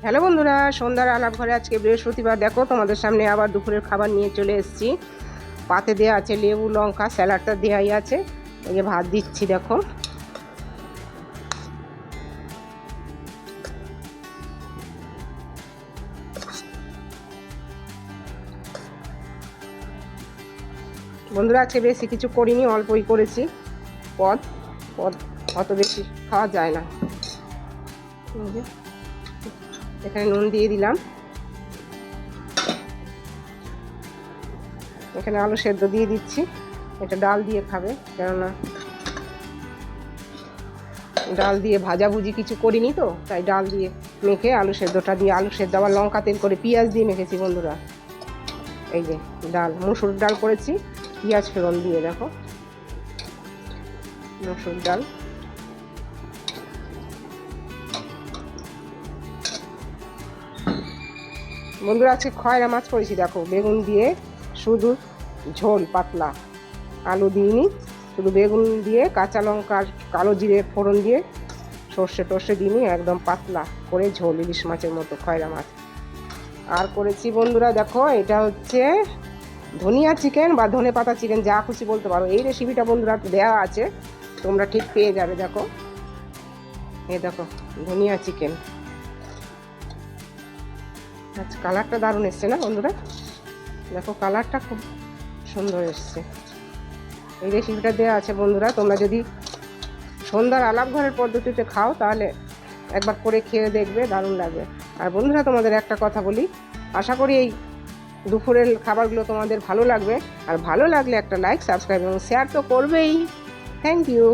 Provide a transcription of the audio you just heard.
Hello বন্ধুরা, সন্ধ্যার আলাপ ঘরে আজকে বৃহস্পতিবার। দেখো তোমাদের সামনে আবার দুপুরের খাবার নিয়ে চলে এসেছি। পাতে দেওয়া আছে লেবু, লঙ্কা, স্যালাডটা দেওয়াই আছে। এই যে ভাত দিচ্ছি, দেখো। বন্ধুরা আজকে বেশি কিছু করিনি, অল্পই করেছি। পদ পদ অত বেশি খাওয়া যায় না। এখানে নুন দিয়ে দিলাম। এখানে আলু সেদ্ধ দিয়ে দিচ্ছি। এটা ডাল দিয়ে খাবে, কেননা ডাল দিয়ে ভাজাভুজি কিছু করিনি তো, তাই ডাল দিয়ে মেখে আলু সেদ্ধটা দিয়ে, আলু সেদ্ধ আবার লঙ্কা তেল করে পেঁয়াজ দিয়ে মেখেছি বন্ধুরা। এই যে ডাল, মুসুর ডাল করেছি পেঁয়াজ ফোড়ন দিয়ে। দেখো মুসুর ডাল। বন্ধুরা আজকে খয়রা মাছ করেছি, দেখো বেগুন দিয়ে, শুধু ঝোল পাতলা, আলু দিইনি, শুধু বেগুন দিয়ে কাঁচা লঙ্কা কালো জিরে ফোড়ন দিয়ে, সর্ষে টর্ষে দিইনি, একদম পাতলা করে ঝোল, ইলিশ মাছের মতো খয়রা মাছ। আর করেছি বন্ধুরা, দেখো এটা হচ্ছে ধনিয়া চিকেন বা ধনে পাতা চিকেন, যা খুশি বলতে পারো। এই রেসিপিটা বন্ধুরা দেওয়া আছে, তোমরা ঠিক পেয়ে যাবে। দেখো এই দেখো ধনিয়া চিকেন। আচ্ছা, কালারটা দারুণ এসছে না বন্ধুরা? দেখো কালারটা খুব সুন্দর এসছে। এই রেসিপিটা দেওয়া আছে বন্ধুরা, তোমরা যদি সন্ধ্যার আলাপ ঘরের পদ্ধতিতে খাও তাহলে একবার করে খেয়ে দেখবে, দারুণ লাগবে। আর বন্ধুরা তোমাদের একটা কথা বলি, আশা করি এই দুপুরের খাবারগুলো তোমাদের ভালো লাগবে। আর ভালো লাগলে একটা লাইক, সাবস্ক্রাইব এবং শেয়ার তো করবেই। Thank you.